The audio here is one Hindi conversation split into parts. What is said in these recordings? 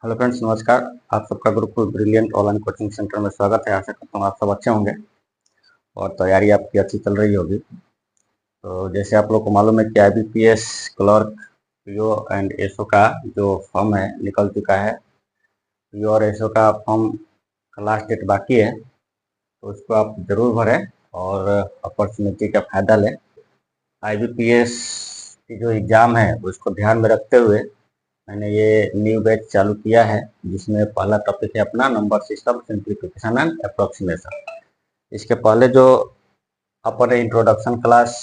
हेलो फ्रेंड्स, नमस्कार। आप सबका Gurukul brilliant online coaching centre में स्वागत है। आशा करता हूँ आप सब अच्छे होंगे और तैयारी आपकी अच्छी चल रही होगी। तो जैसे आप लोग को मालूम है कि IBPS clerk PO and SO का जो फॉर्म है निकल चुका है। पीओ और एसओ का फॉर्म का लास्ट डेट बाकी है, तो उसको आप ज़रूर भरें और अपॉर्चुनिटी का फ़ायदा लें। IBPS की जो एग्ज़ाम है उसको ध्यान में रखते हुए मैंने ये न्यू बैच चालू किया है, जिसमें पहला टॉपिक है अपना number system simplification and approximation. इसके पहले जो अपन ने इंट्रोडक्शन क्लास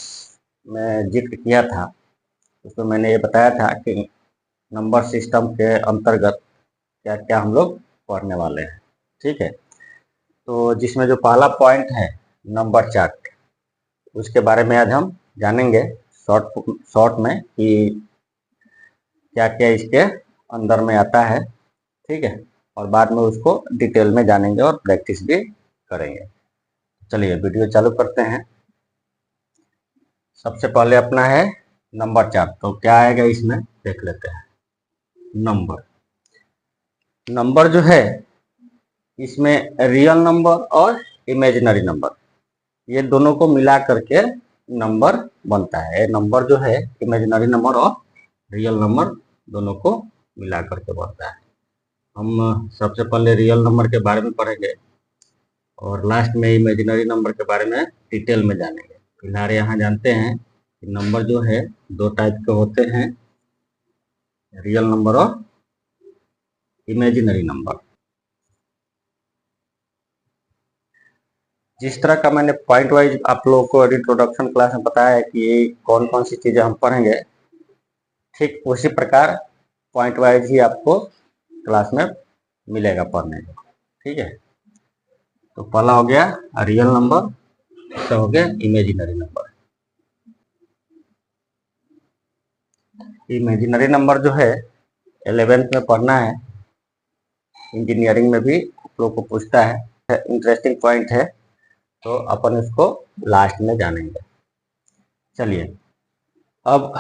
में जिक्र किया था, उसमें मैंने ये बताया था कि नंबर सिस्टम के अंतर्गत क्या क्या हम लोग पढ़ने वाले हैं। ठीक है, तो जिसमें जो पहला पॉइंट है नंबर चार्ट, उसके बारे में आज हम जानेंगे शॉर्ट में कि क्या क्या इसके अंदर में आता है। ठीक है, और बाद में उसको डिटेल में जानेंगे और प्रैक्टिस भी करेंगे। चलिए वीडियो चालू करते हैं। सबसे पहले अपना है नंबर चार्ट। तो क्या आएगा इसमें देख लेते हैं। नंबर जो है इसमें रियल नंबर और इमेजिनरी नंबर, ये दोनों को मिला करके नंबर बनता है। नंबर जो है इमेजिनरी नंबर और रियल नंबर दोनों को मिला करके बनता है। हम सबसे पहले रियल नंबर के बारे में पढ़ेंगे और लास्ट में इमेजिनरी नंबर के बारे में डिटेल में जानेंगे। फिलहाल यहाँ जानते हैं कि नंबर जो है दो टाइप के होते हैं, रियल नंबर और इमेजिनरी नंबर। जिस तरह का मैंने पॉइंट वाइज आप लोगों को इंट्रोडक्शन क्लास में बताया है कि ये कौन कौन सी चीज़ें हम पढ़ेंगे, ठीक उसी प्रकार पॉइंट वाइज ही आपको क्लास में मिलेगा पढ़ने को। ठीक है, तो पहला हो गया रियल नंबर, दूसरा हो गया इमेजिनरी नंबर। इमेजिनरी नंबर जो है 11th में पढ़ना है, इंजीनियरिंग में भी आप लोग को पूछता है, इंटरेस्टिंग पॉइंट है, तो अपन इसको लास्ट में जानेंगे। चलिए अब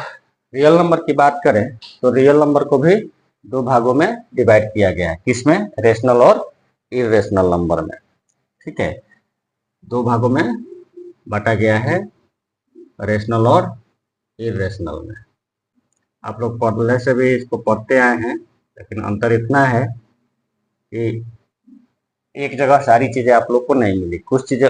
रियल नंबर की बात करें तो रियल नंबर को भी दो भागों में डिवाइड किया गया है। किसमें? रेशनल और इरेशनल नंबर में। ठीक है, दो भागों में बांटा गया है, रेशनल और इरेशनल में। आप लोग पढ़ने से भी इसको पढ़ते आए हैं, लेकिन अंतर इतना है कि एक जगह सारी चीजें आप लोग को नहीं मिली। कुछ चीजें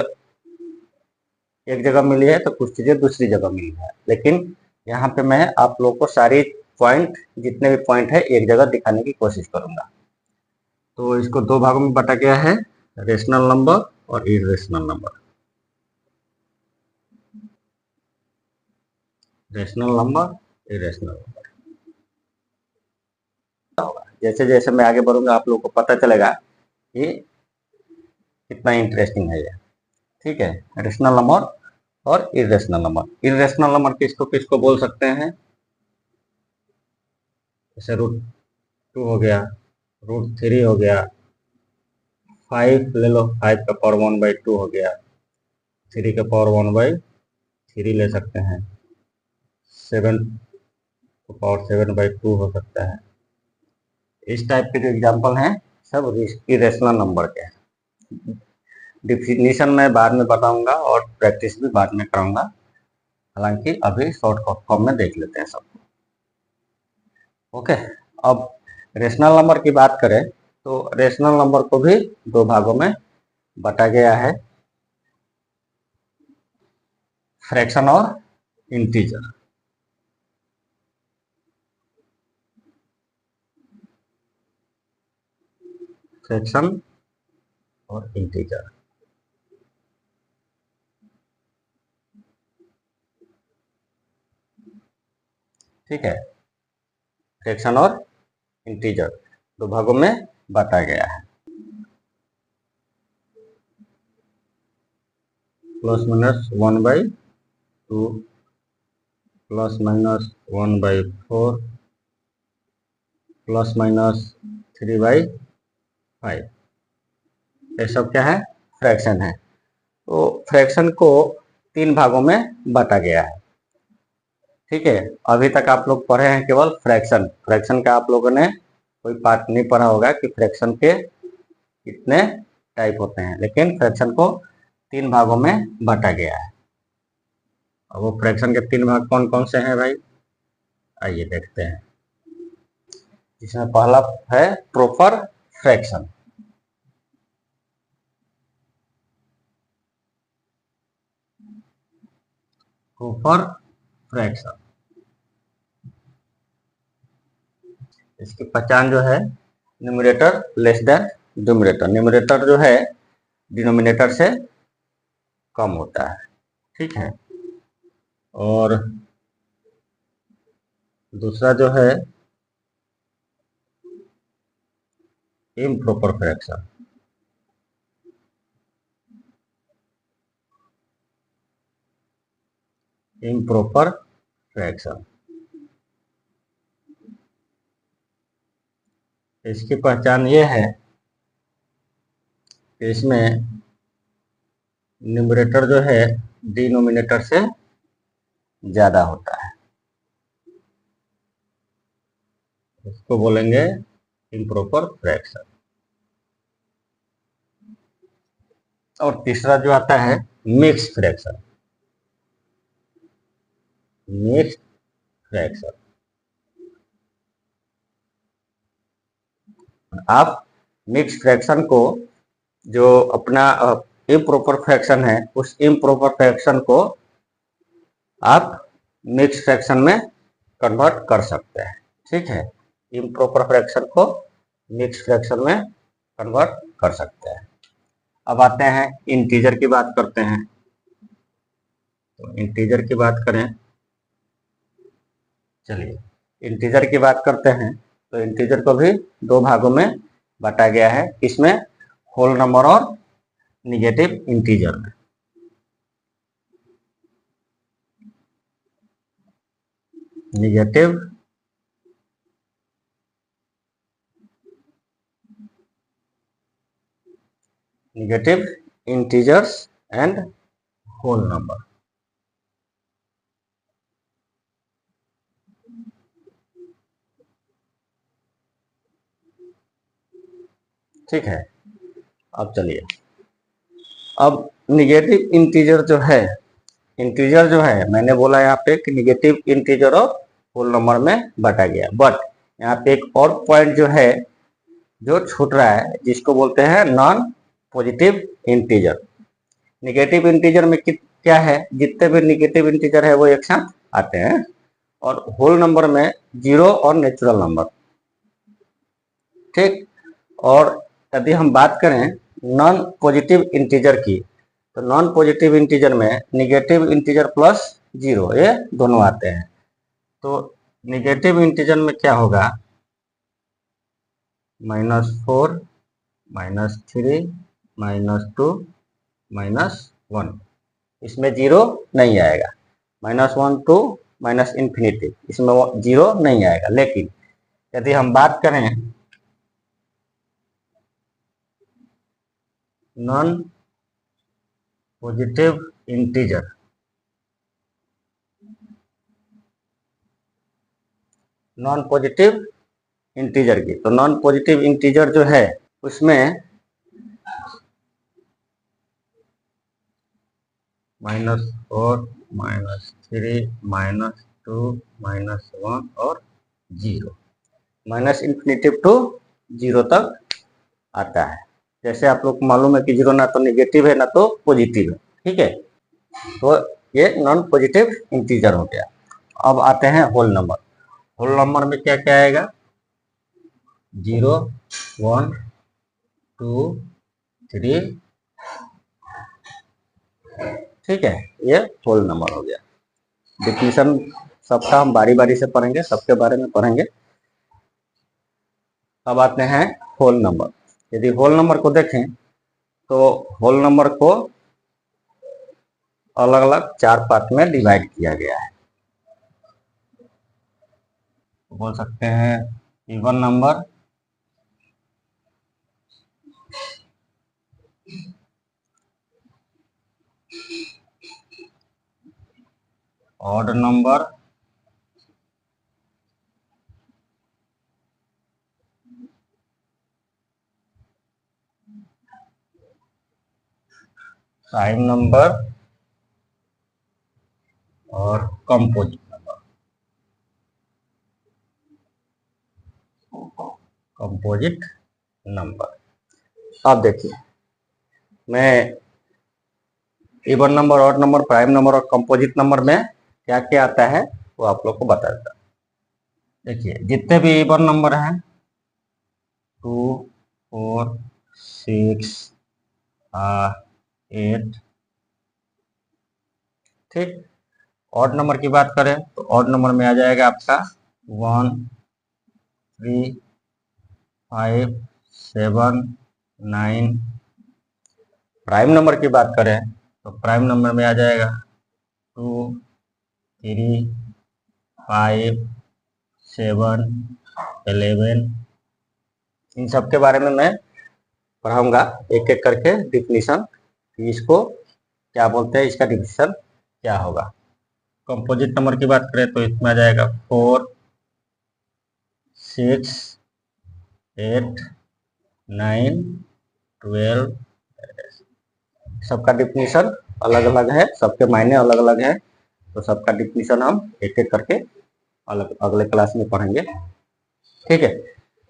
एक जगह मिली है तो कुछ चीजें दूसरी जगह मिली है, लेकिन यहाँ पे मैं आप लोग को सारी पॉइंट, जितने भी पॉइंट है एक जगह दिखाने की कोशिश करूंगा। तो इसको दो भागों में बांटा गया है, रेशनल नंबर और irrational number. Rational number, irrational number. जैसे जैसे मैं आगे बढ़ूंगा आप लोगों को पता चलेगा कि कितना इंटरेस्टिंग है ये। ठीक है, रेशनल नंबर और इरेशनल नंबर। इरेशनल नंबर किसको किसको बोल सकते हैं? जैसे √2 हो गया, √3 हो गया, 5 ले लो, 5 का पावर 1/2 हो गया, 3 का पावर 1/3 ले सकते हैं, 7 का पावर 7/2 हो सकता है। इस टाइप के जो एग्जाम्पल हैं सब इरेशनल नंबर के हैं। डिफिनीशन मैं बाद में बताऊंगा और प्रैक्टिस भी बाद में कराऊंगा, हालांकि अभी शॉर्ट फॉर्म में देख लेते हैं सबको। ओके, अब रेशनल नंबर की बात करें तो रेशनल नंबर को भी दो भागों में बांटा गया है, फ्रैक्शन और इंटीजर। फ्रैक्शन और इंटीजर। ठीक है, फ्रैक्शन और इंटीजर दो भागों में बांटा गया है। +-1/2, +-1/4, +-3/5। ये सब क्या है? फ्रैक्शन है। तो फ्रैक्शन को तीन भागों में बांटा गया है। ठीक है, अभी तक आप लोग पढ़े हैं केवल फ्रैक्शन। फ्रैक्शन का आप लोगों ने कोई पार्ट नहीं पढ़ा होगा कि फ्रैक्शन के कितने टाइप होते हैं, लेकिन फ्रैक्शन को 3 भागों में बांटा गया है। और वो फ्रैक्शन के 3 भाग कौन कौन से हैं भाई, आइए देखते हैं। इसमें पहला है प्रॉपर फ्रैक्शन। प्रॉपर फ्रैक्शन, इसकी पहचान जो है numerator less than denominator. Numerator जो है डिनोमिनेटर से कम होता है, ठीक है। और दूसरा जो है इम्प्रॉपर फ्रैक्शन। इम्प्रॉपर फ्रैक्शन, इसकी पहचान ये है कि इसमें न्यूमरेटर जो है डिनोमिनेटर से ज्यादा होता है, इसको बोलेंगे इम्प्रॉपर फ्रैक्शन। और तीसरा जो आता है मिक्स फ्रैक्शन। मिक्स फ्रैक्शन, आप मिक्स फ्रैक्शन को, जो अपना इम्प्रॉपर फ्रैक्शन है, उस इम्प्रॉपर फ्रैक्शन को आप मिक्स फ्रैक्शन में कन्वर्ट कर सकते हैं, ठीक है। इम्प्रॉपर फ्रैक्शन को मिक्स फ्रैक्शन में कन्वर्ट कर सकते हैं। अब आते हैं इंटीजर की बात करते हैं। तो इंटीजर की बात करें, चलिए इंटीजर की बात करते हैं। तो इंटीजर को भी 2 भागों में बांटा गया है, इसमें होल नंबर और निगेटिव इंटीजर में। Negative negative integers and whole number, ठीक है। अब चलिए, अब निगेटिव इंटीजर जो है, इंटीजर जो है मैंने बोला यहाँ पे कि निगेटिव इंटीजर और होल नंबर में बांटा गया, बट यहाँ पे एक और पॉइंट जो है जो छूट रहा है, जिसको बोलते हैं non positive integer. Negative integer में क्या है, जितने भी निगेटिव इंटीजर है वो एक साथ आते हैं। और होल नंबर में जीरो और नेचुरल नंबर, ठीक। और यदि हम बात करें नॉन पॉजिटिव इंटीजर की, तो नॉन पॉजिटिव इंटीजर में निगेटिव इंटीजर प्लस जीरो, ये दोनों आते हैं। तो निगेटिव इंटीजर में क्या होगा, -4, -3, -2, -1, इसमें जीरो नहीं आएगा। -1 टू माइनस इन्फिनिटी, इसमें जीरो नहीं आएगा। लेकिन यदि हम बात करें non positive integer, non positive integer की, तो नॉन पॉजिटिव इंटीजर जो है उसमें -4, -3, -2, -1 और zero, minus infinitive to zero तक आता है। जैसे आप लोग को मालूम है कि जीरो ना तो नेगेटिव है ना तो पॉजिटिव है, ठीक है। तो ये नॉन पॉजिटिव इंटीजर हो गया। अब आते हैं होल नंबर। होल नंबर में क्या क्या आएगा, 0, 1, 2, 3, ठीक है। ये होल नंबर हो गया। डिफिनीशन सबका हम बारी बारी से पढ़ेंगे, सबके बारे में पढ़ेंगे। अब आते हैं होल नंबर। यदि होल नंबर को देखें तो होल नंबर को अलग अलग 4 पार्ट में डिवाइड किया गया है। बोल सकते हैं even number, odd number, prime number और कंपोजिट नंबर। कंपोजिट नंबर, अब देखिए मैं even number, odd number, prime number और कंपोजिट नंबर में क्या क्या आता है वो आप लोग को बता देता हूं। देखिए जितने भी इवन नंबर हैं 2, 4, 6, 8, ठीक। ऑड नंबर की बात करें तो ऑड नंबर में आ जाएगा आपका 1, 3, 5, 7, 9। प्राइम नंबर की बात करें तो प्राइम नंबर में आ जाएगा 2, 3, 5, 7, 11। इन सब के बारे में मैं पढ़ाऊंगा एक एक करके डिफिनीशन, इसको क्या बोलते हैं, इसका डिफिनीशन क्या होगा। कंपोजिट नंबर की बात करें तो इसमें आ जाएगा 4, 6, 8, 9, 12। सबका डिफिनीशन अलग अलग है, सबके मायने अलग अलग है, तो सबका डिफिनीशन हम एक एक करके अलग अगले क्लास में पढ़ेंगे, ठीक है।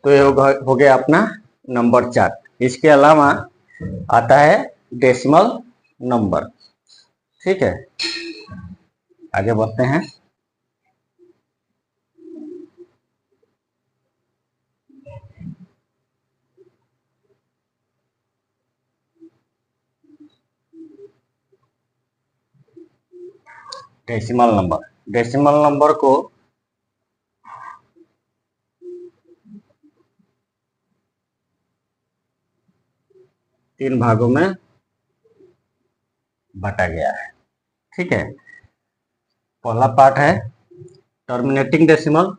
तो ये हो गया अपना नंबर चार्ट। इसके अलावा आता है डेसिमल नंबर, ठीक है। आगे बढ़ते हैं। डेसिमल नंबर, डेसिमल नंबर को तीन भागों में बांटा गया है, ठीक है। पहला पार्ट है terminating decimal,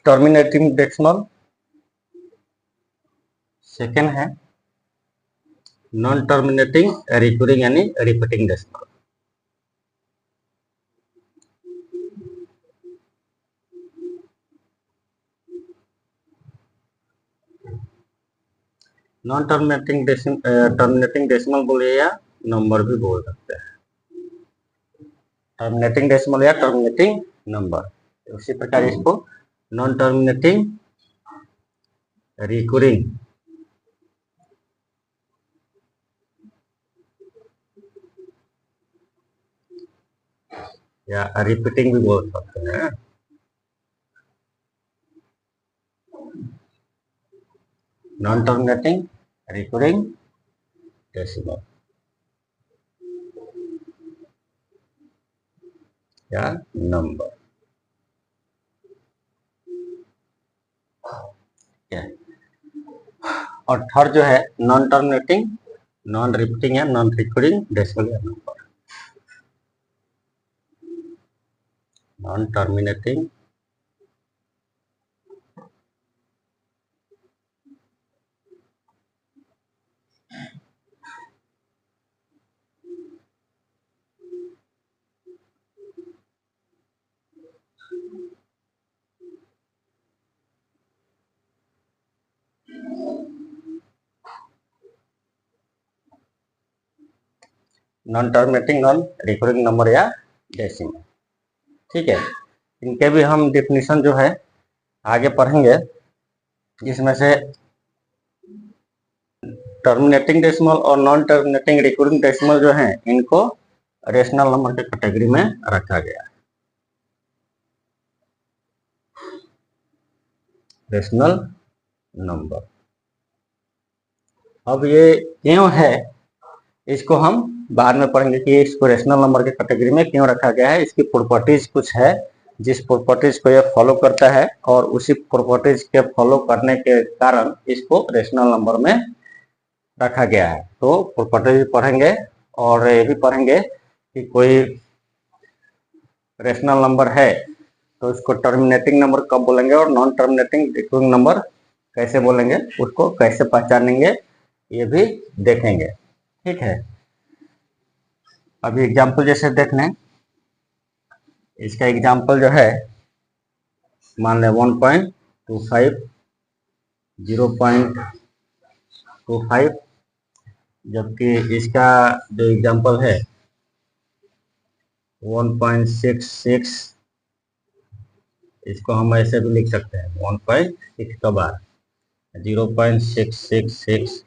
terminating decimal. Second है नॉन टर्मिनेटिंग रिकरिंग यानी repeating decimal. Non terminating decimal बोलिए या नंबर भी बोल सकते हैं, टर्मिनेटिंग डेसिमल या टर्मिनेटिंग नंबर। उसी प्रकार इसको नॉन टर्मिनेटिंग रिकरिंग या रिपीटिंग भी बोल सकते हैं। नॉन टर्मिनेटिंग रिकरिंग डेसिमल या नंबर, और थर्ड जो है नॉन टर्मिनेटिंग, नॉन रिपीटिंग या नॉन रिकरिंग डेसिमल या number. Non terminating non terminating non recurring number या डेसिमल, ठीक है। इनके भी हम डिफिनीशन जो है आगे पढ़ेंगे, जिसमें से टर्मिनेटिंग डेसिमल और नॉन टर्मिनेटिंग रिकरिंग डेसिमल जो है इनको रेशनल नंबर के कैटेगरी में रखा गया है। रेशनल नंबर, अब ये क्यों है इसको हम बाद में पढ़ेंगे कि इसको रेशनल नंबर के कैटेगरी में क्यों रखा गया है। इसकी प्रॉपर्टीज कुछ है जिस प्रॉपर्टीज को ये फॉलो करता है, और उसी प्रॉपर्टीज के फॉलो करने के कारण इसको रेशनल नंबर में रखा गया है। तो प्रॉपर्टीज पढ़ेंगे और ये भी पढ़ेंगे कि कोई रेशनल नंबर है तो उसको टर्मिनेटिंग नंबर कब बोलेंगे और नॉन टर्मिनेटिंग रिकरिंग नंबर कैसे बोलेंगे, उसको कैसे पहचानेंगे, ये भी देखेंगे, ठीक है। अभी एग्जाम्पल जैसे देख लें, इसका एग्जाम्पल जो है मान लें 1.25, 0.25, जबकि इसका जो एग्जाम्पल है 1.66, इसको हम ऐसे भी लिख सकते हैं 1.6 का बार 0.666,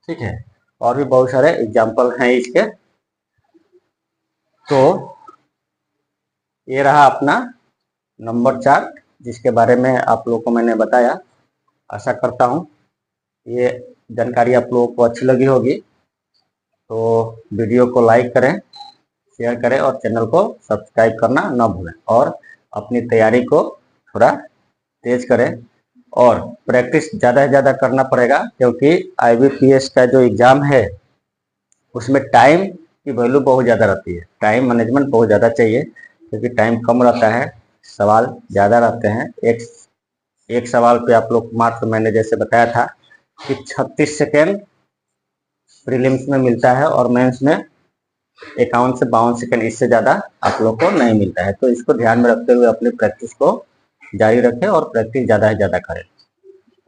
ठीक है। और भी बहुत सारे एग्जाम्पल हैं इसके। तो ये रहा अपना नंबर चार्ट, जिसके बारे में आप लोगों को मैंने बताया। आशा करता हूँ ये जानकारी आप लोगों को अच्छी लगी होगी। तो वीडियो को लाइक करें, शेयर करें और चैनल को सब्सक्राइब करना ना भूलें, और अपनी तैयारी को थोड़ा तेज करें और प्रैक्टिस ज़्यादा से ज़्यादा करना पड़ेगा, क्योंकि IBPS का जो एग्ज़ाम है उसमें टाइम की वैल्यू बहुत ज़्यादा रहती है। टाइम मैनेजमेंट बहुत ज़्यादा चाहिए, क्योंकि टाइम कम रहता है, सवाल ज़्यादा रहते हैं। एक सवाल पे आप लोग मात्र, मैंने जैसे बताया था कि 36 सेकेंड प्रीलिम्स में मिलता है और मेंस में 51 से 52 सेकेंड, इससे ज़्यादा आप लोग को नहीं मिलता है। तो इसको ध्यान में रखते हुए अपनी प्रैक्टिस को जारी रखें और प्रैक्टिस ज़्यादा से ज़्यादा करें।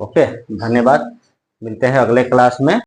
ओके, धन्यवाद। मिलते हैं अगले क्लास में।